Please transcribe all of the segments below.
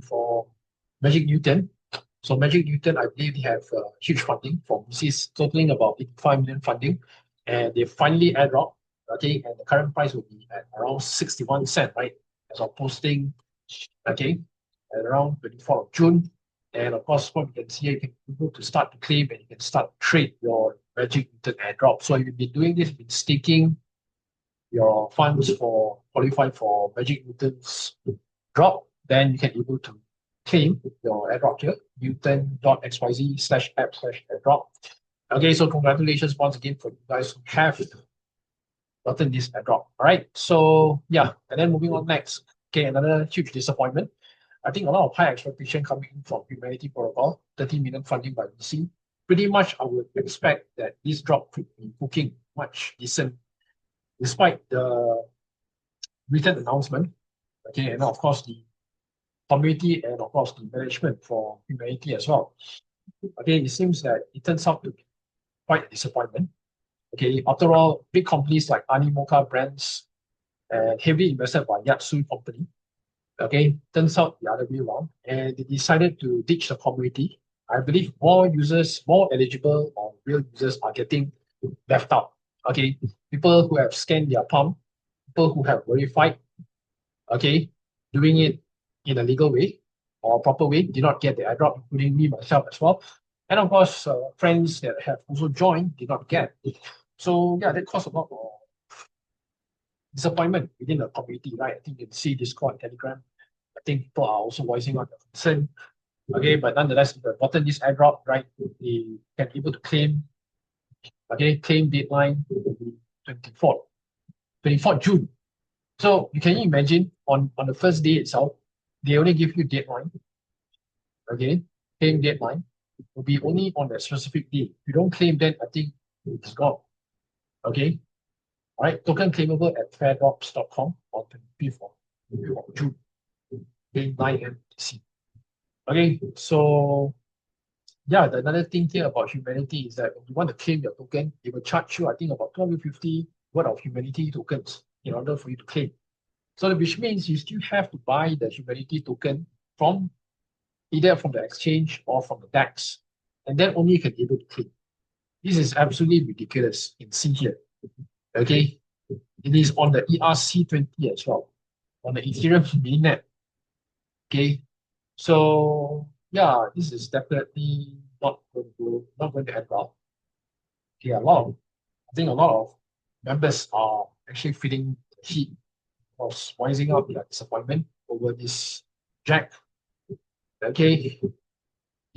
for Magic Newton. So Magic Newton, I believe they have huge funding from VCs, totaling about 85 million funding, and they finally airdrop. Okay, and the current price will be at around 61 cent, right? As of posting, okay, at around 24th of June. And of course, what you can see, you can be able to start to claim and you can start to trade your Magic Newton airdrop. So if you've been doing this, been staking your funds for qualify for Magic Newton's drop, then you can be able to claim your airdrop here, newton.xyz/app/airdrop. Okay, so congratulations once again for you guys who have gotten this airdrop. All right, so yeah, and then moving on next. Okay, another huge disappointment. I think a lot of high expectation coming in from Humanity Protocol, 30 million funding by VC. Pretty much, I would expect that this drop could be booking much decent, despite the recent announcement. Okay, and of course the community and of course the management for Humanity as well. Okay, it seems that it turns out to be quite a disappointment. Okay, after all, big companies like Animoca Brands and heavily invested by Yatsu Company. Okay, turns out the other way around, and they decided to ditch the community. I believe more users, more eligible or real users are getting left out. Okay, people who have scanned their palm, people who have verified, okay, doing it in a legal way or proper way, did not get the airdrop, including me, myself as well. And of course, friends that have also joined did not get. So yeah, that caused a lot of disappointment within the community, right? I think you can see Discord, Telegram. I think people are also voicing out their concern. Okay, but nonetheless, if you have gotten this airdrop, right, they can be able to claim. Okay, claim deadline 24th June. So you can imagine on the first day itself, they only give you deadline. Okay, claim deadline will be only on that specific day. If you don't claim, then I think it's gone. Okay. All right, token claimable at fairdrops.com on 25th of June, 9 MTC. Okay, so yeah, another thing here about Humanity is that when you want to claim your token, they will charge you, I think, about 250 worth of Humanity tokens in order for you to claim. So which means you still have to buy the Humanity token from either from the exchange or from the DEX, and then only you can be able to claim. This is absolutely ridiculous in C here. Okay, it is on the ERC20 as well, on the Ethereum mainnet. Okay, so yeah, this is definitely not going to end well. Okay, I think a lot of members are actually feeling the heat of voicing out their disappointment over this jack. Okay,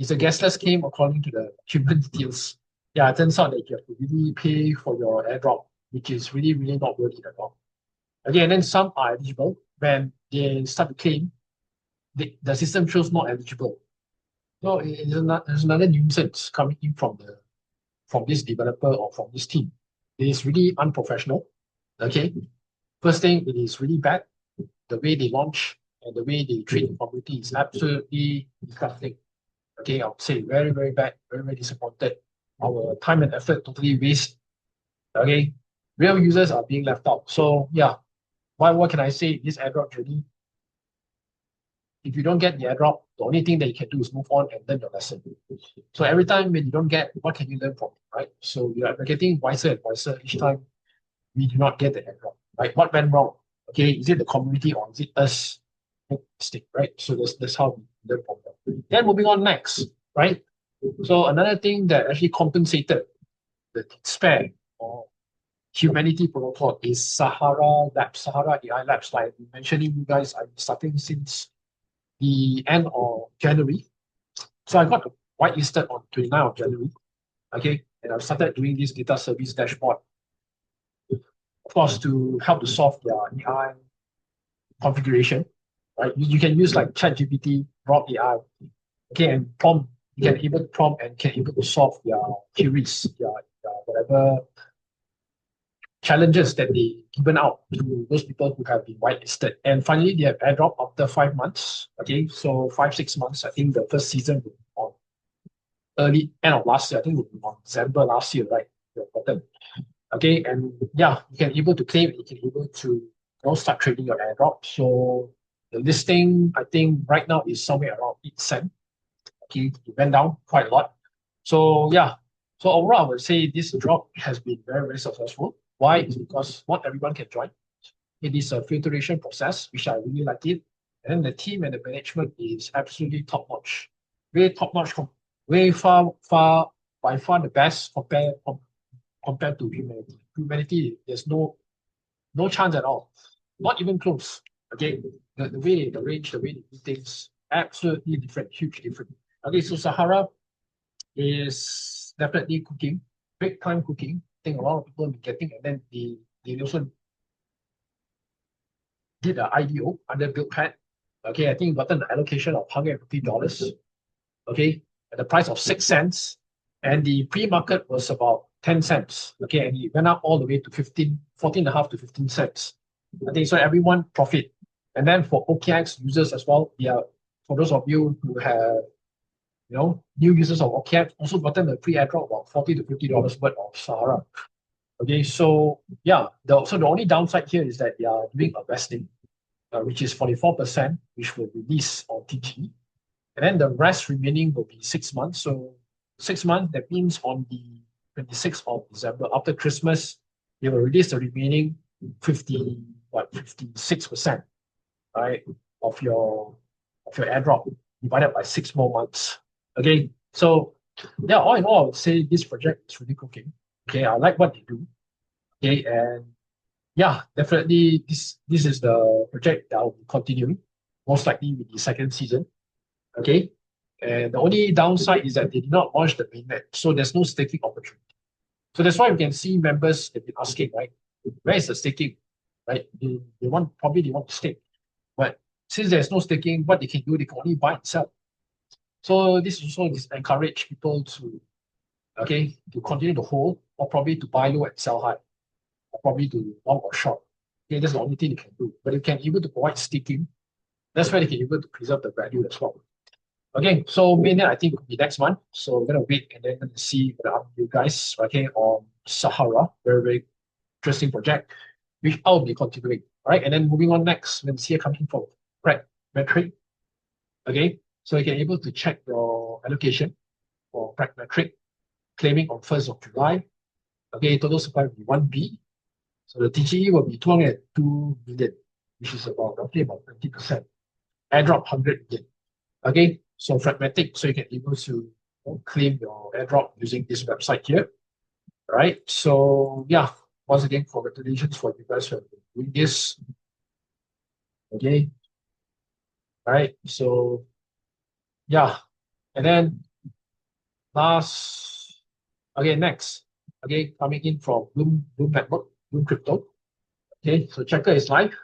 it's a gasless game according to the human details. Yeah, it turns out that you have to really pay for your airdrop, which is really, really not worth it at all. Okay, and then some are eligible. When they start to claim, the system shows not eligible. So there's another nuisance coming in from this developer or from this team. It is really unprofessional. Okay, first thing, it is really bad. The way they launch and the way they treat the community is absolutely disgusting. Okay, I would say very, very bad, very, very disappointed. Our time and effort totally waste. Okay, real users are being left out. So yeah, what can I say? This airdrop journey, if you don't get the airdrop, the only thing that you can do is move on and learn your lesson. So every time when you don't get, what can you learn from it, right? So you're getting wiser and wiser each time we do not get the airdrop, right? What went wrong? Okay, is it the community or is it us? Mistake, right? So that's how we learn from them. Then moving on next, right? So another thing that actually compensated the spare or Humanity Protocol is Sahara Labs, Sahara AI Labs. Like I've been mentioning, you guys, I've been starting since the end of January. So I got whitelisted on 29th of January. Okay, and I've started doing this data service dashboard, of course, to help to solve their AI configuration. Right, you can use like ChatGPT, Rob AI, okay, and prompt. You can able to prompt and can able to solve their queries, their whatever challenges that they given out to those people who have been whitelisted. And finally, they have airdrop after 5 months. Okay, so 5-6 months. I think the first season will be on early end of last year. I think it will be on December last year, right? Okay, and yeah, you can able to claim. You can able to start trading your airdrop. So The listing, I think right now is somewhere around 8 cents. Okay, it went down quite a lot. So yeah, so overall, I would say this drop has been very, very successful. Why? Is because not everyone can join. It is a filtration process, which I really like it. And then the team and the management is absolutely top notch. Way top notch, way by far the best compared to humanity. Humanity, there's no chance at all. Not even close. Okay. The way the range, the way they do things, absolutely different, huge different. Okay, so Sahara is definitely cooking, big time cooking. I think a lot of people will be getting, and then they also did an IDO under build pad. Okay, I think gotten an allocation of $150. Okay, at the price of 6 cents. And the pre-market was about 10 cents. Okay, and it went up all the way to 14.5 to 15 cents. I think so everyone profit. And then for OKX users as well, yeah, for those of you who have new users of OKX, also gotten a free airdrop about $40 to $50 worth of Sahara. Okay, so yeah, so the only downside here is that they are doing a vesting, which is 44%, which will release on TGE. And then the rest remaining will be 6 months. So 6 months, that means on the 26th of December, after Christmas, they will release the remaining 56%, right, of your airdrop divided by 6 more months. Okay, so yeah, all in all, I would say this project is really cooking. Okay, I like what they do. Okay, and yeah, definitely this is the project that will be continuing, most likely with the second season. Okay, and the only downside is that they did not launch the mainnet, so there's no staking opportunity. So that's why we can see members have been asking, right, where is the staking? Right, they want to stake, but since there's no staking, what they can do, they can only buy and sell. So this also encourage people to continue to hold, or probably to buy low and sell high, or probably to long or short. Okay, that's the only thing they can do. But they can able to provide staking. That's where they can able to preserve the value as well. Okay, so mainly I think will be next month. So we're gonna wait and then see what I'll you guys, okay, on Sahara. Very, very interesting project, which I'll be continuing. All right, and then moving on next, we'll see coming from Fragmetric. Okay, so you can able to check your allocation for Fragmetric, claiming on 1st of July. Okay, total supply will be 1B. So the TGE will be 202 million, which is roughly about 20%. Airdrop 100 million. Okay, so Fragmetric, so you can able to claim your airdrop using this website here. All right, so yeah, once again, congratulations for you guys who have been doing this. Okay, all right, so yeah, and then next, okay, coming in from Blum Network, Blum Crypto. Okay, so Checker is live,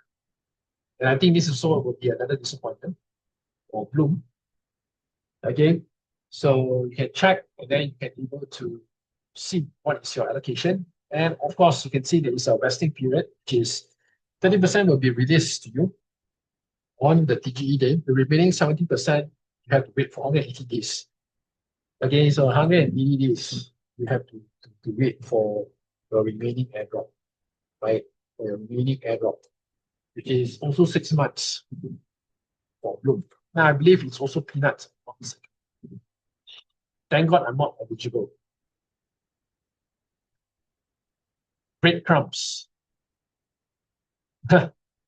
and I think this also will be another disappointment for Blum. Okay, so you can check, and then you can be able to see what is your allocation. And of course, you can see there is a vesting period, which is 30% will be released to you on the TGE day. The remaining 70%, you have to wait for 180 days. Okay, so 180 days, you have to wait for the remaining airdrop, right? For your remaining airdrop, which is also 6 months for Bloom. Now, I believe it's also peanuts. Thank God I'm not eligible. Breadcrumbs.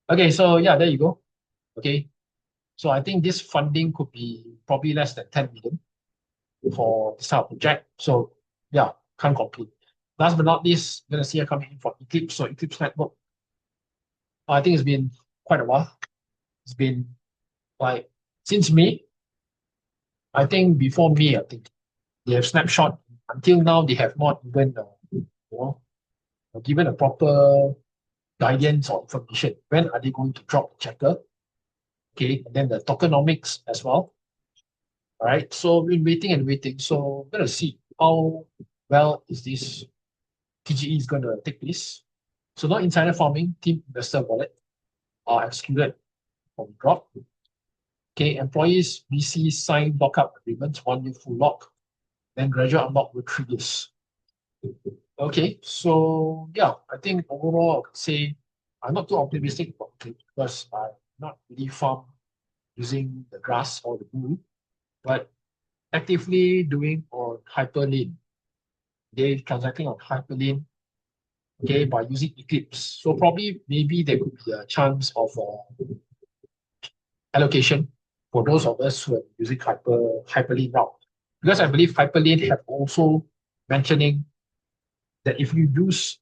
Okay, so yeah, there you go. Okay, so I think this funding could be probably less than 10 million for this type of project. So yeah, can't complain. Last but not least, we're gonna see her coming in for Eclipse. So Eclipse Network. I think it's been quite a while. It's been like since May. I think before May, I think they have snapshot. Until now, they have not even given a proper guidance or information. When are they going to drop the checker? Okay, and then the tokenomics as well. All right, so we're waiting and waiting. So we're gonna see how well is this TGE is gonna take place. So no insider farming, team investor wallet are excluded from drop. Okay, employees, VC sign lockup agreements, 1 year full lock, then gradual unlock with 3 years. Okay, so yeah, I think overall I could say I'm not too optimistic about it because not really farm using the grass or the wool, but actively doing on hyperlink. They transacting on hyperlink, okay, by using Eclipse. So probably maybe there could be a chance of allocation for those of us who are using hyperlink route. Because I believe hyperlink have also mentioning that if you use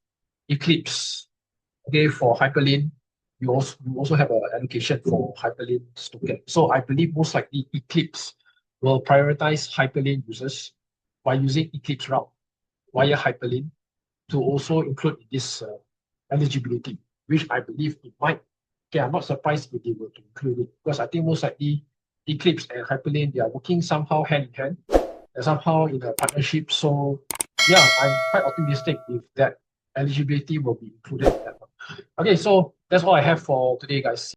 Eclipse, okay, for hyperlink, you also have an allocation for hyperlink token. So I believe most likely Eclipse will prioritize hyperlink users by using Eclipse route via hyperlink to also include this eligibility, which I believe it might. Okay, I'm not surprised if they were to include it because I think most likely Eclipse and hyperlink, they are working somehow hand in hand and somehow in a partnership. So yeah, I'm quite optimistic if that eligibility will be included in that one. Okay, so that's all I have for today, guys.